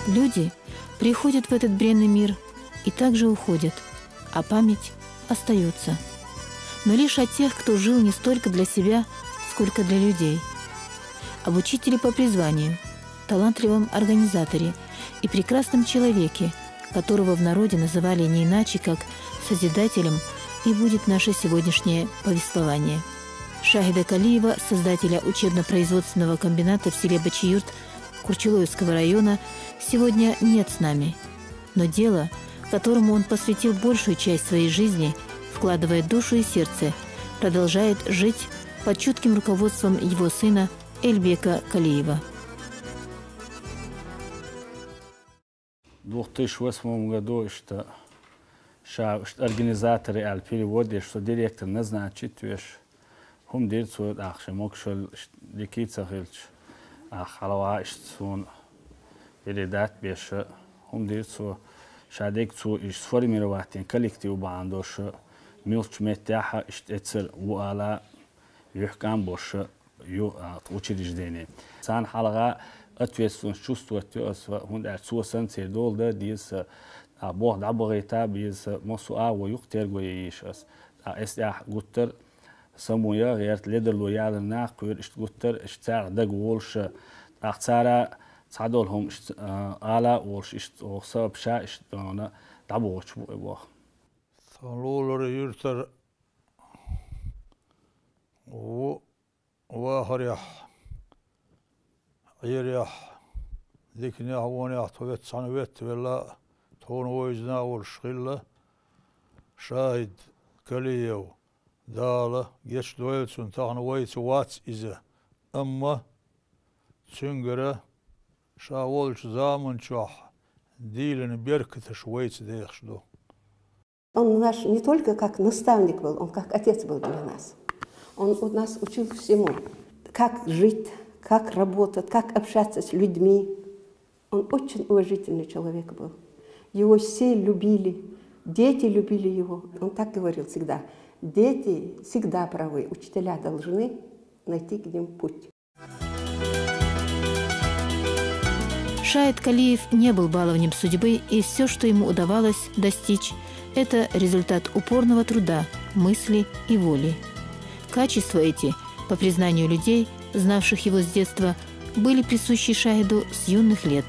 Люди приходят в этот бренный мир и также уходят, а память остается. Но лишь о тех, кто жил не столько для себя, сколько для людей. Об учителе по призванию, талантливом организаторе и прекрасном человеке, которого в народе называли не иначе, как Созидателем, и будет наше сегодняшнее повествование. Шахида Калиева, создателя учебно-производственного комбината в селе Бачиюрт Курчелоевского района, сегодня нет с нами. Но дело, которому он посвятил большую часть своей жизни, вкладывая душу и сердце, продолжает жить под чутким руководством его сына Эльбека Калиева. В 2008 году организаторы перевода, что директор назначит, هم ديرتوا أخش مكشل لكيتsa خلش أخلوا إشتون بلدات بيش هم ديرتوا شاديك تو إشتفورميرواتين كولكتيف باندوش ميلش متاحة إشتأثر وعلى يحكم бош учреждение. Сан халага ответственность чувствует, он отсутствует цердол да диз бог дабогайта биз мосуа ويختار ويعيش. أسأل قطر سمويا غيرت ليدر لويال الناقير اشتقطر اشتاع دق وولش أختارا تعدولهم على وولش اشتوصاب شا اشتونا دعبوش بوه. ثلول يرتر وهريح عيريح ذيكني هوني أحتويت سنوات ولا تون ويزنا والشغلة شاهد كليو داله جيش دويلسون تاهن ويت وات إذا أما تنجرة شاولش زامن شاح ديلن بيركتش ويت ديخشدو. Он наш не только как наставник был, он как отец был для нас. Он у нас учил всему, как жить, как работать, как общаться с людьми. Он очень уважительный человек был. Его все любили, дети любили его. Он так говорил всегда. Дети всегда правы, учителя должны найти к ним путь. Шаид Калиев не был баловнем судьбы, и все, что ему удавалось достичь, это результат упорного труда, мысли и воли. Качества эти, по признанию людей, знавших его с детства, были присущи Шаиду с юных лет.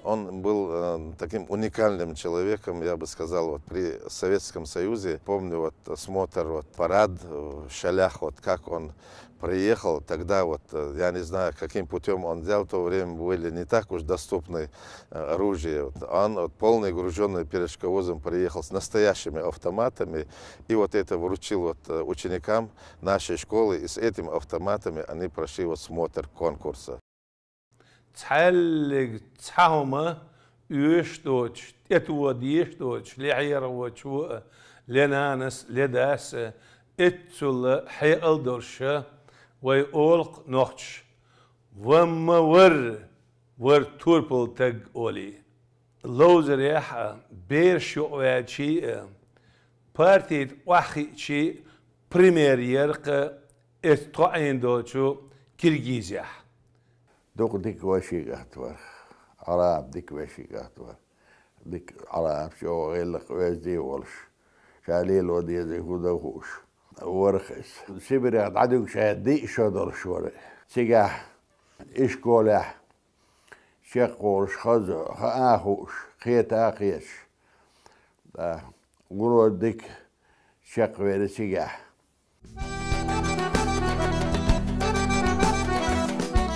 Он был таким уникальным человеком, я бы сказал, вот при Советском Союзе. Помню вот смотр, вот парад в Шалях, вот как он приехал, тогда вот, я не знаю, каким путем он взял, в то время были не так уж доступны оружие. Вот, он вот, полный груженный передковозом приехал с настоящими автоматами, и вот это вручил вот, ученикам нашей школы, и с этими автоматами они прошли вот смотр конкурса. تعلق تحومه يشتوش اتود يشتوش لعير وشو لنانس لداس اتسل حيل درشه ويقولق نوتش وما ور توربل تق اولي لوز ريحه بير شو شي بارتيت واخي شي بريمير يرق اتقعين دوتشو كيرغيزيا دوق ديك واشي قهتور عراب ديك واشي قهتور ديك عراب شو غيلق وازدي ولش شاليل ودي زي هودوش ورخص سيبري عدوك شادي شادر شوري سيجاح إيش كولح شقولش خزو خاهوش خيت آخيش قولوا ديك شق ويري سيجاح.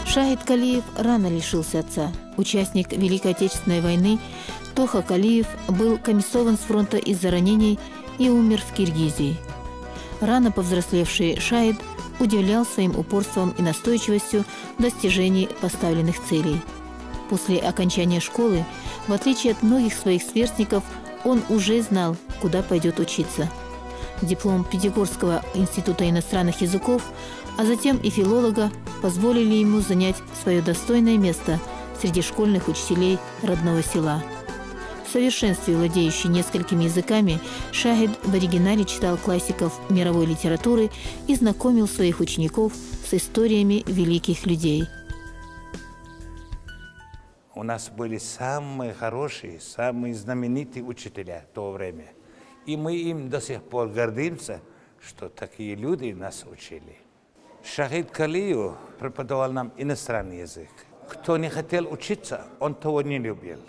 Шаид Калиев рано лишился отца. Участник Великой Отечественной войны Тоха Калиев был комиссован с фронта из-за ранений и умер в Киргизии. Рано повзрослевший Шаид удивлял своим упорством и настойчивостью достижений поставленных целей. После окончания школы, в отличие от многих своих сверстников, он уже знал, куда пойдет учиться. Диплом Пятигорского института иностранных языков, а затем и филолога позволили ему занять свое достойное место среди школьных учителей родного села. В совершенстве владеющий несколькими языками, Шахид в оригинале читал классиков мировой литературы и знакомил своих учеников с историями великих людей. У нас были самые хорошие, самые знаменитые учителя в то время. И мы им до сих пор гордимся, что такие люди нас учили. Шахид Калиев преподавал нам иностранный язык. Кто не хотел учиться, он того не любил.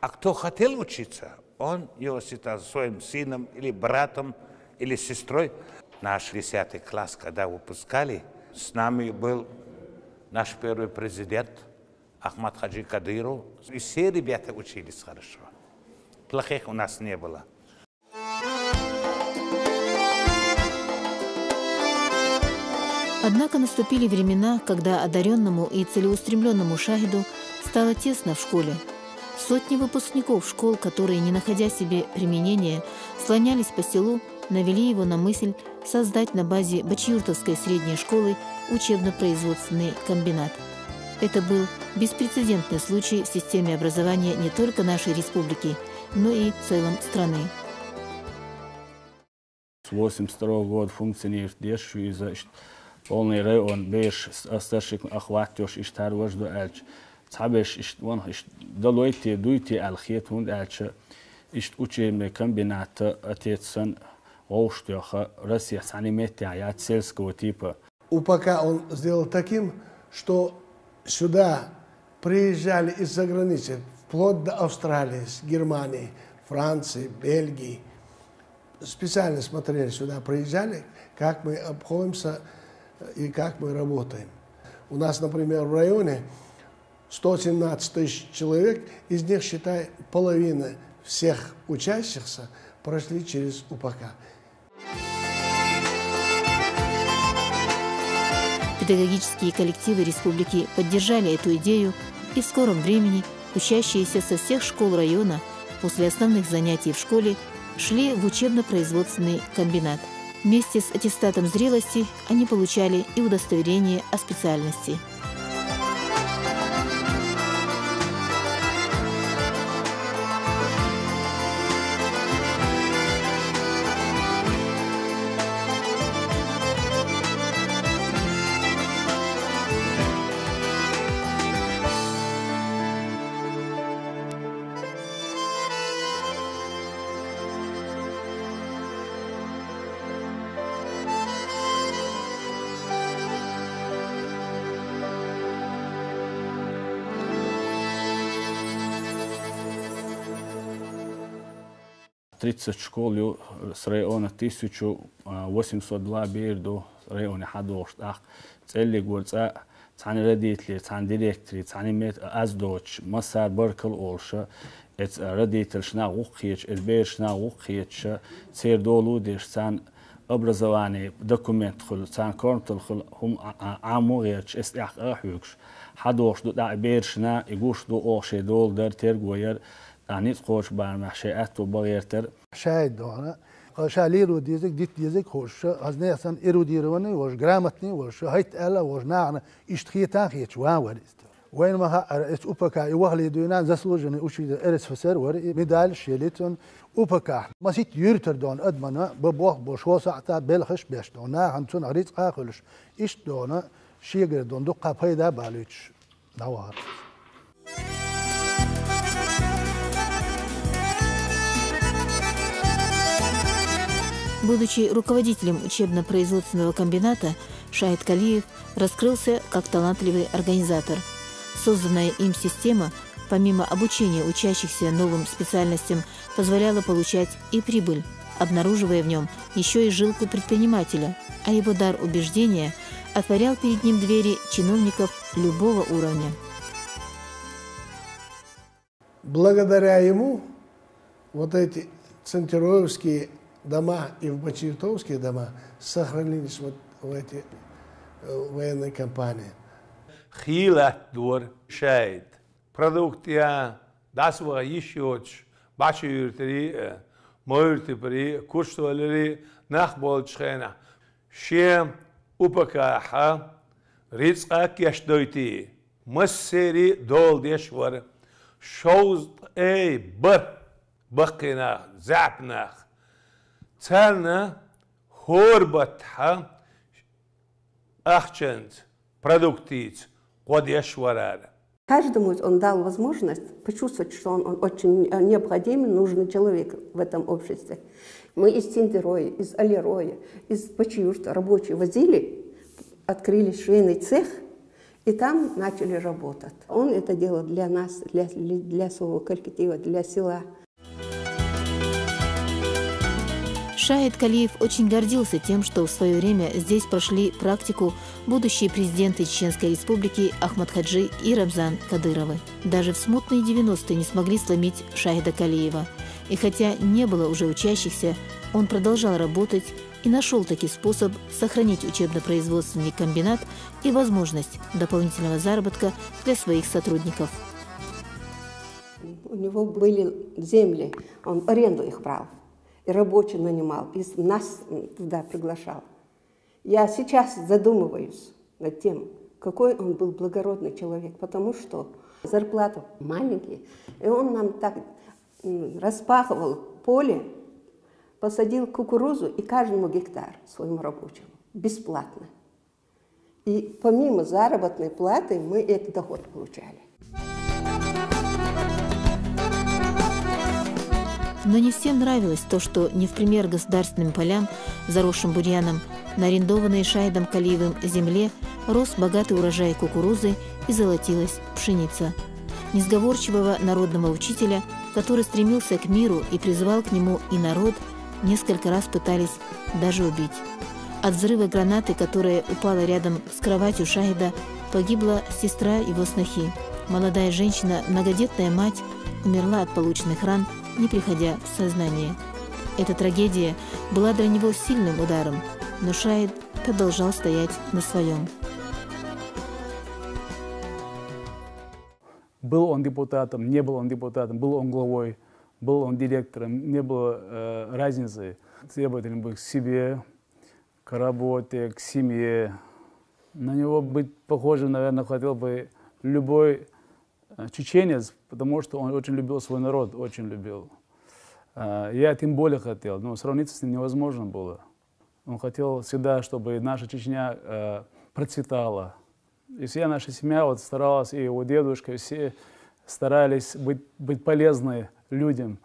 А кто хотел учиться, он его считал своим сыном или братом, или сестрой. Наш 10 класс, когда выпускали, с нами был наш первый президент Ахмад Хаджи Кадыров. И все ребята учились хорошо. Плохих у нас не было. Однако наступили времена, когда одаренному и целеустремленному Шахиду стало тесно в школе. Сотни выпускников школ, которые, не находя себе применения, слонялись по селу, навели его на мысль создать на базе Бачиюртовской средней школы учебно-производственный комбинат. Это был беспрецедентный случай в системе образования не только нашей республики, но и в целом страны. С 1982 года функционирует Дешвиза, полный район, беш старших охватёш и старвож до эльч. Цабеш вон долойте дуйте алхет хунд эльч. Ишт учебный комбинат отецен оуштёха Россия санимети аят сельского типа. УПК он сделал таким, что сюда приезжали из-за границы, вплоть до Австралии, Германии, Франции, Бельгии. Специально смотрели сюда, приезжали, как мы обходимся и как мы работаем. У нас, например, в районе 117 тысяч человек, из них, считай, половина всех учащихся прошли через УПК. Педагогические коллективы республики поддержали эту идею, и в скором времени учащиеся со всех школ района после основных занятий в школе шли в учебно-производственный комбинат. Вместе с аттестатом зрелости они получали и удостоверение о специальности. Тридцать школ с района 1802 бирду районе Хадошт ах цели горца цани родители цани директори цани мет аздоч масар баркал олша эц родитель шна ухич элбер шна ухич цердолу деш цан образование документ хул цан контол хул хум амугеч эстях ахюкш Хадошт да биршна игуш до оше дол در ترگویر أنيت خوش برمحشيات وبغيرتر شاهد دهانا شالي رو ديزك ديت ديزك خوش هزني أصلا إروديروني وش جرامتني وش هيت ألا وش نعنا إشتخي تاخيت وين وين ما رئيس أوبكا يوهلي دوينان زسوجني أشيد إرس فسر وري ميدال شيلتون أوبكا ما سيت يرتر دون أدمنا ببوخ بشوا ساعتا بلخش بيش دونا هنتون عريض آخلش إيش دونا شيغر دون دقا بيدا باليتش نوار. Будучи руководителем учебно-производственного комбината, Шахид Калиев раскрылся как талантливый организатор. Созданная им система, помимо обучения учащихся новым специальностям, позволяла получать и прибыль, обнаруживая в нем еще и жилку предпринимателя, а его дар убеждения отворял перед ним двери чиновников любого уровня. Благодаря ему вот эти центероевские дома и в Бачиютовские дома сохранились вот в эти военные кампании. Хилат дур шайд. Продукция дасва ищёч Бачиютри моютри курсвалери нахболчхена. Шем упакаха рицак яшдойти. Массери дол дешвар شوز اي بقنا زعبنا تالنا هوربتها ахчент продуктить قد يشورار. Каждому он дал возможность почувствовать, что он очень необходимый, нужный человек в этом обществе. Мы из Тиндероя, из Алероя, из Почиюрта рабочие возили, открыли швейный цех, и там начали работать. Он это делал для нас, для своего коллектива, для села. Шаид Калиев очень гордился тем, что в свое время здесь прошли практику будущие президенты Чеченской Республики Ахмад-Хаджи и Рамзан Кадыровы. Даже в смутные 90-е не смогли сломить Шаида Калиева. И хотя не было уже учащихся, он продолжал работать и нашел таки способ сохранить учебно-производственный комбинат и возможность дополнительного заработка для своих сотрудников. У него были земли, он аренду их брал. И рабочих нанимал, и нас туда приглашал. Я сейчас задумываюсь над тем, какой он был благородный человек, потому что зарплата маленькая, и он нам так распахивал поле, посадил кукурузу и каждому гектар своему рабочему, бесплатно. И помимо заработной платы мы этот доход получали. Но не всем нравилось то, что не в пример государственным полям, заросшим бурьяном, на арендованной Шаидом Калиевым земле рос богатый урожай кукурузы и золотилась пшеница. Несговорчивого народного учителя, который стремился к миру и призывал к нему и народ, несколько раз пытались даже убить. От взрыва гранаты, которая упала рядом с кроватью Шаида, погибла сестра его снохи. Молодая женщина, многодетная мать, умерла от полученных ран, не приходя в сознание. Эта трагедия была для него сильным ударом, но Шаид продолжал стоять на своем. Был он депутатом, не был он депутатом, был он главой, был он директором, не было разницы. Требователен был к себе, к работе, к семье. На него быть похожим, наверное, хотел бы любой чеченец, потому что он очень любил свой народ, очень любил. Я тем более хотел, но сравниться с ним невозможно было. Он хотел всегда, чтобы наша Чечня процветала. И вся наша семья вот старалась, и его дедушка, все старались быть полезны людям.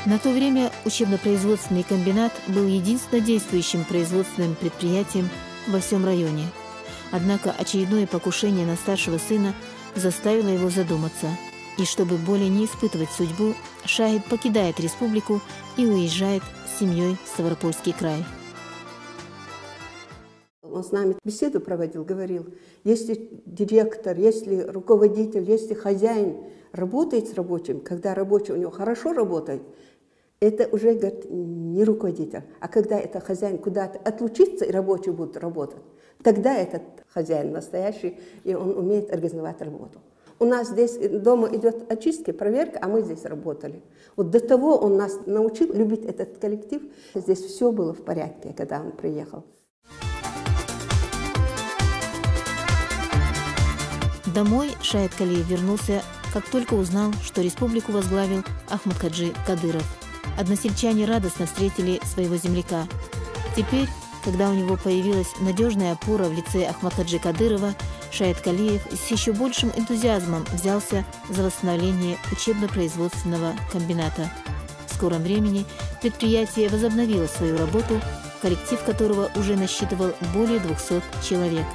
На то время учебно-производственный комбинат был единственно действующим производственным предприятием во всем районе. Однако очередное покушение на старшего сына заставило его задуматься. И чтобы более не испытывать судьбу, Шаид покидает республику и уезжает с семьей в Ставропольский край. Он с нами беседу проводил, говорил, если директор, если руководитель, если хозяин работает с рабочим, когда рабочий у него хорошо работает, это уже, говорит, не руководитель. А когда это хозяин куда-то отлучится, и рабочие будут работать, тогда этот хозяин настоящий, и он умеет организовать работу. У нас здесь дома идет очистка, проверка, а мы здесь работали. Вот до того он нас научил любить этот коллектив. Здесь все было в порядке, когда он приехал. Домой Шаид Калиев вернулся, как только узнал, что республику возглавил Ахмад-Хаджи Кадыров. Односельчане радостно встретили своего земляка. Теперь, когда у него появилась надежная опора в лице Ахмад-Хаджи Кадырова, Шаид Калиев с еще большим энтузиазмом взялся за восстановление учебно-производственного комбината. В скором времени предприятие возобновило свою работу, коллектив которого уже насчитывал более 200 человек.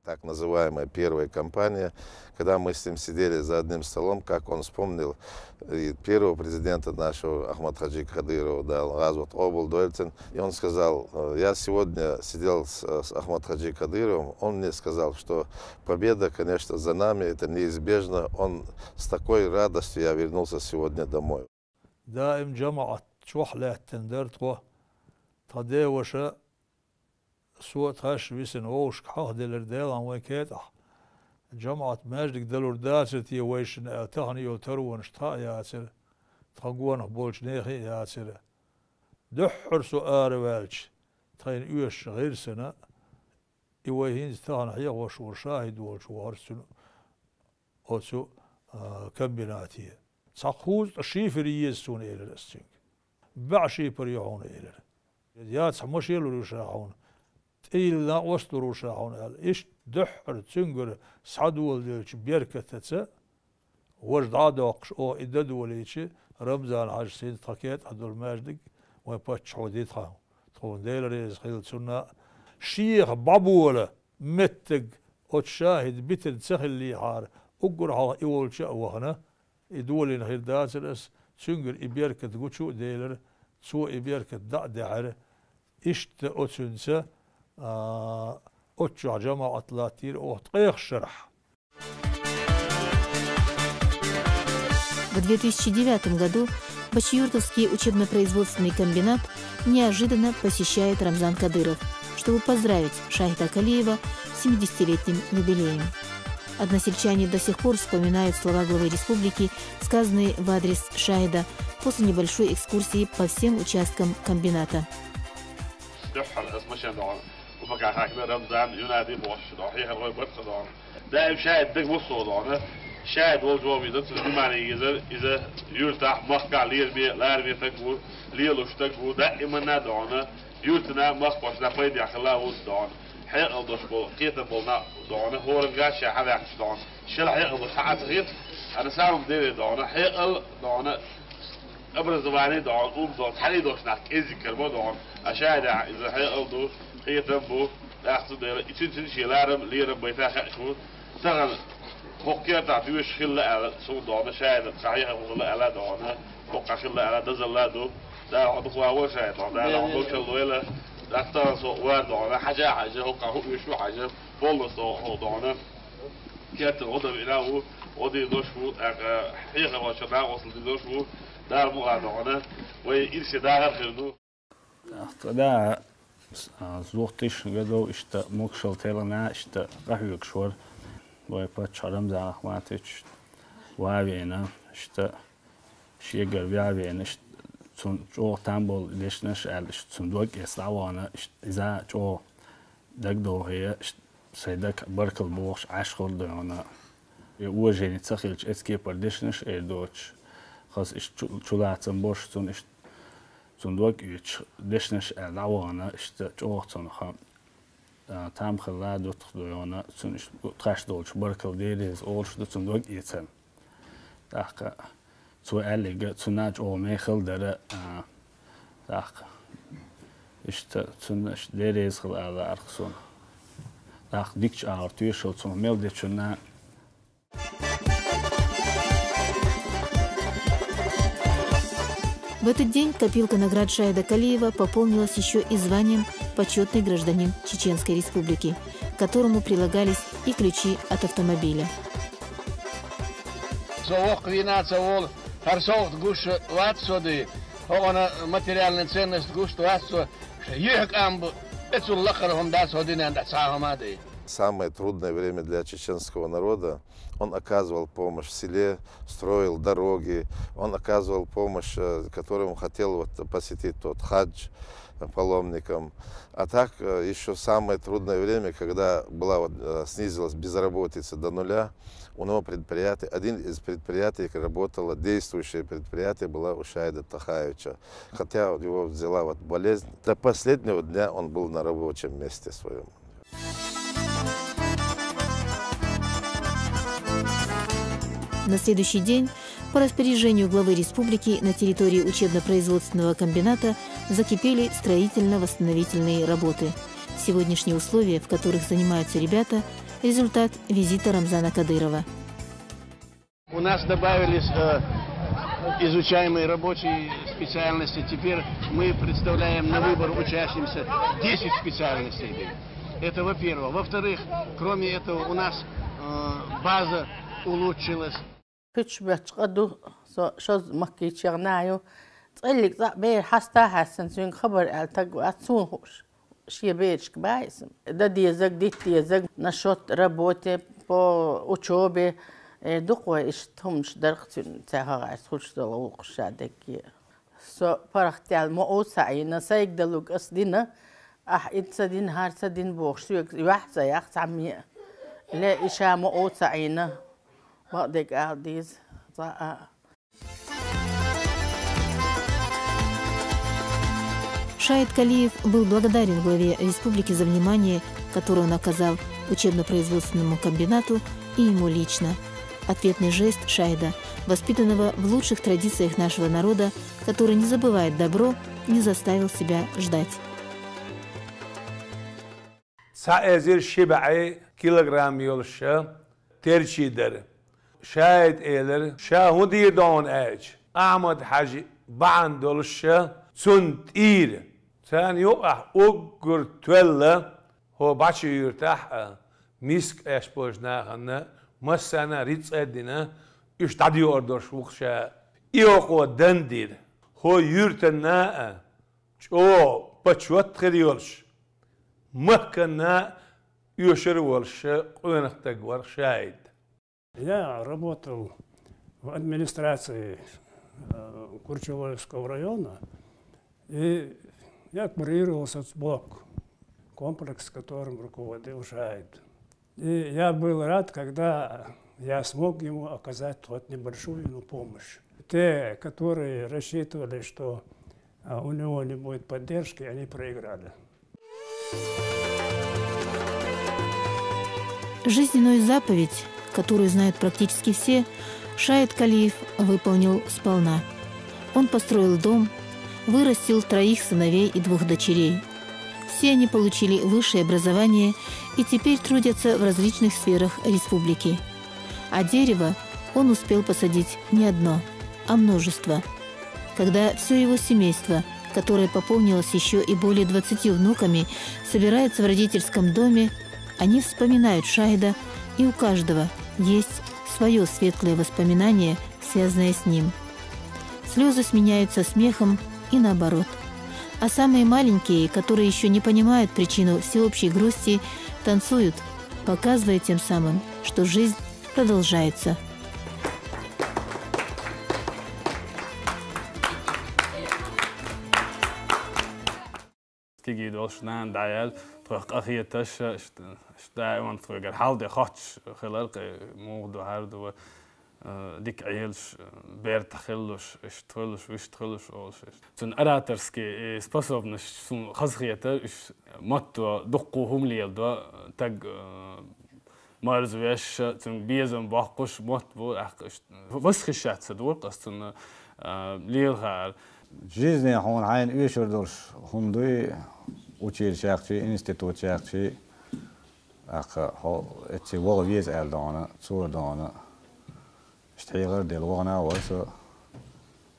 Так называемая первая компания, когда мы с ним сидели за одним столом, как он вспомнил и первого президента нашего Ахмад-Хаджи Кадырова, да, Развод Облдольцин, и он сказал, я сегодня сидел с Ахмад-Хаджи Кадыровым, он мне сказал, что победа, конечно, за нами, это неизбежно, он с такой радостью я вернулся сегодня домой. Да, им джамаат чухлят тендертко, тадевоша سوء تخش بيسن ووش كحه دلردال عن ويكاتح جمعة ماجدك دلردات تي ويشن تهني يوترون شتا ياسر تخقون بولش نيخي ياسر دحر سؤال والش تخين يوش غير سنة يوهين ثان حيا وشور شاهد وشور سنة أوسو كمبيناتية تخوز شيفر يسون إلى السنك بعشي بريحون إلى يا تسمش يلو رشاحون إلا وصلوا رشاحون إيش دحر تنقر سعدول بيركة تتسا وجد عادوقش أو إدد وليش رمزان عجسين تاكيت عبد المجد ويباتش حوديت خاو تخون ديل ريز خيل سنة شيخ بابولا متق وتشاهد بيتن سخل لي حار أقر على إول شاء وهنا يدولين خير دازلس تنقر إبيركة قوشو ديلر سو إبيركة دعر إشت أتنسى أتشع جماعة لاتير أوتقيخ شرح. В 2009 году Бачиюртовский учебно-производственный комбинат неожиданно посещает Рамзан Кадыров, чтобы поздравить Шахида Калиева с 70-летним юбилеем. Односельчане до сих пор вспоминают слова главы республики, сказанные в адрес Шахида после небольшой экскурсии по всем участкам комбината. شاهد والجوابي ده تسمعني إذا يرتاح مخقع ليرمي لارمي تكبر ليلوش تكبر دائما نادعنا يرتنا مخقعش نفيد يخلاه ودعنا حيقل دشبو قيتا بولنا دعنا هو رنقاش حدا يحش دعنا شل حيقل ساعات غير أنا ساعة مديري دعنا حيقل دعنا أبرز زباني دعنا قوم دعنا حالي دوشناك إزي كربو دعنا أشاهد إذا حيقل دو قيتا بو أحسن ديلا إتنسن شيلارم ليرم بيتا خشبو تغل حقيقة تعطيه شخيل على سودانا شاهد صحيح ولا على دانا حقيقة شخيل على دزلادو ده عضو أول شاهد ده عضو شلويله ده اختار سوار دانا حاجة حقيقة هو يشوف حاجة فولس هو دانا كيات الغضب إلهه ودي دوشفو حقيقة ما شاء الله وصل دوشفو ده مو دانا ويرش ده خيرنو ده زوجتش قدو إشتا مكشل تلنا إشتا راح يكشور ويبات شرم زا أخواتش وعبينا إشتا شيء قرب عبينا إشت تون جو تامبل ليش نشأل إشت صندوق إسلامنا إشت إذا جو دقدو هي إشت سيدك بركل بوش عشقل دونا يوجيني تسخيلش إسكي بردش نش إيدوش خاص إشت شلات سنبوش تون إشت صندوق إيش ليش نشأل لوانا إشت جو تون خام تام خلاد وتخدونا سنش تخش دولش بركل ديريز أولش دتسندوق يتسن تاخ سؤال لقى تناج أو ميخل درا تاخ إشت تنش ديريز خل على أرخصون تاخ ديكش أرتويش شو تسمع ميل ديتشنا. В этот день копилка наград Шахида Калиева пополнилась еще и званием «Почетный гражданин Чеченской Республики», к которому прилагались и ключи от автомобиля. Самое трудное время для чеченского народа. Он оказывал помощь в селе, строил дороги, он оказывал помощь, которому хотел посетить тот хадж паломникам. А так еще самое трудное время, когда снизилась безработица до нуля, у него предприятие, один из предприятий работало, действующее предприятие было у Шахида Тахаевича. Хотя его взяла болезнь, до последнего дня он был на рабочем месте своем. На следующий день по распоряжению главы республики на территории учебно-производственного комбината закипели строительно-восстановительные работы. Сегодняшние условия, в которых занимаются ребята, результат визита Рамзана Кадырова. У нас добавились изучаемые рабочие специальности. Теперь мы представляем на выбор учащимся 10 специальностей. Это во-первых. Во-вторых, кроме этого, у нас база улучшилась. كتش بتقدو شوز مكي شغنايو تقلك بير حستا حسن سوين خبر التقو اتسون خوش شي بيرش كبايس ده ديزك ديزك نشاط ربوتي بو учёбе دقوا اشتهمش درختين تاها عايز خوش دلوق شادك سو فرختيال مو سعي نسايق دلوق أصدينا إنسدين هارسدين بوخشوك يحزا يحزا عمي لا إشام أوت عينه بعدك أعديز Шаид Калиев был благодарен главе республики за внимание, которое он оказал учебно-производственному комбинату и ему лично. Ответный жест Шаида, воспитанного в лучших традициях нашего народа, который не забывает добро, не заставил себя ждать. سأزير شبعي كيلوغرام يولشا ترشيدر شاهد إيلر شاهدي دون أج أحمد حاجي بعن دولشا سنت إير ثاني يوقع أقر تولا هو باشي يرتاح ميسك إيش بوجناهنا مسانا ريتس أدينا يشتعدي أردوش وخشا إيوقو دندير هو يرتنا جو بچوت خريولش مكنا يشر ولش قوينختك ورشايد. Я работал в администрации Курчевольского района, и я курировал соцблок, комплекс, которым руководил Шаид. И я был рад, когда я смог ему оказать вот небольшую помощь. Те, которые рассчитывали, что у него не будет поддержки, они проиграли. Жизненную заповедь, которую знают практически все, Шаид Калиев выполнил сполна. Он построил дом, вырастил 3 сыновей и 2 дочерей. Все они получили высшее образование и теперь трудятся в различных сферах республики. А дерево он успел посадить не одно, а множество. Когда все его семейство, которое пополнилось еще и более 20 внуками, собирается в родительском доме, они вспоминают Шаида, и у каждого есть свое светлое воспоминание, связанное с ним. Слезы сменяются смехом и наоборот. А самые маленькие, которые еще не понимают причину всеобщей грусти, танцуют, показывая тем самым, что жизнь продолжается. تيجي دوشنان دعيال تروح أخيه تشا دائما تروح حال دي خاتش خلال موضوع هردو ديك عيلش بير تخلوش اشتخلوش ويشتخلوش أولش تون أراترسكي способность سون خزخيته ماتو دقوهم ليلدو تاج مارزويش تون بيزم باقوش مات بو أخش وسخشات صدور قصتون ليلها жизни он айн үйшөрдөрш хундуй училищакчы институтчакчы ах хо эти воловиз элдона цурдона штейгер делвона васо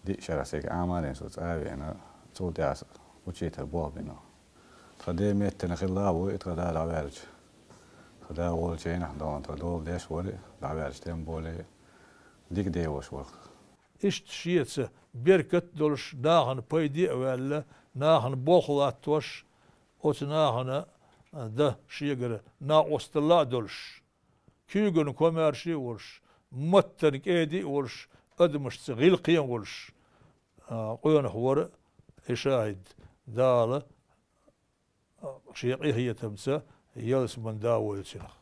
ди шарасек амален соцавена цудяс учитер бобино традеметтен хиллаву итрада лаверч тада волчена дон тадол деш воли лаверч тем более дик девош вол اشتشيتس بيركت دولش ناهن بايدي ولا ناهن بوخلات توش اوت ناهن ده شيغر نا اوستلا دولش كيغن كوميرشي ولش متنك ايدي ولش ادمش صغيل قيم ولش قيون هور اشاهد دال شيقي هي تمسا يلس من داول سنخ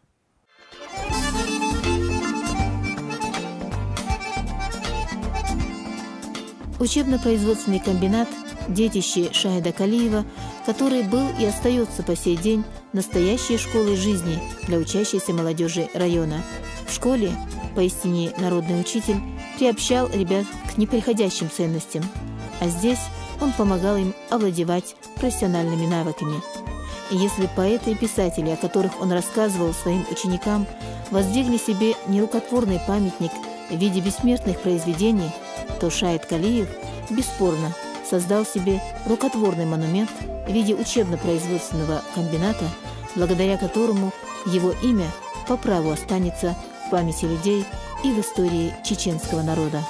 Учебно-производственный комбинат – детище Шаида Калиева, который был и остается по сей день настоящей школой жизни для учащейся молодежи района. В школе, поистине народный учитель, приобщал ребят к неприходящим ценностям, а здесь он помогал им овладевать профессиональными навыками. И если поэты и писатели, о которых он рассказывал своим ученикам, воздвигли себе нерукотворный памятник в виде бессмертных произведений, то Шаид Калиев бесспорно создал себе рукотворный монумент в виде учебно-производственного комбината, благодаря которому его имя по праву останется в памяти людей и в истории чеченского народа.